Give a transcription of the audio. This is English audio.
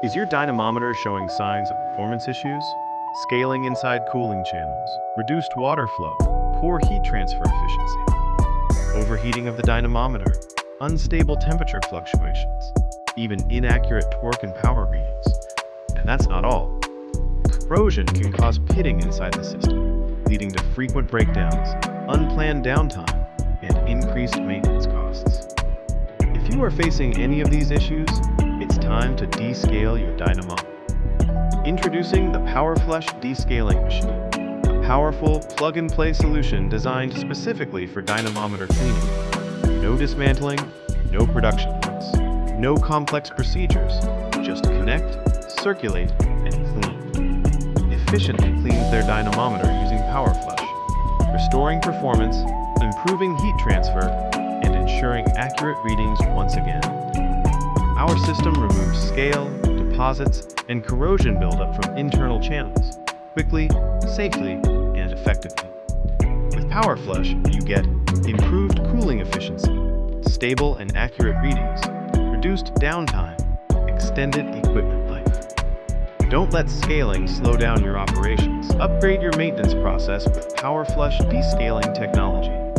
Is your dynamometer showing signs of performance issues? Scaling inside cooling channels, reduced water flow, poor heat transfer efficiency, overheating of the dynamometer, unstable temperature fluctuations, even inaccurate torque and power readings. And that's not all. Corrosion can cause pitting inside the system, leading to frequent breakdowns, unplanned downtime, and increased maintenance costs. If you are facing any of these issues, it's time to descale your dynamometer. Introducing the POWERFLUSH Descaling Machine, a powerful plug-and-play solution designed specifically for dynamometer cleaning. No dismantling, no production runs, no complex procedures, just connect, circulate, and clean. Efficiently cleans their dynamometer using POWERFLUSH, restoring performance, improving heat transfer, and ensuring accurate readings once again. Our system removes scale, deposits, and corrosion buildup from internal channels, quickly, safely, and effectively. With POWERFLUSH, you get improved cooling efficiency, stable and accurate readings, reduced downtime, extended equipment life. Don't let scaling slow down your operations. Upgrade your maintenance process with POWERFLUSH Descaling technology.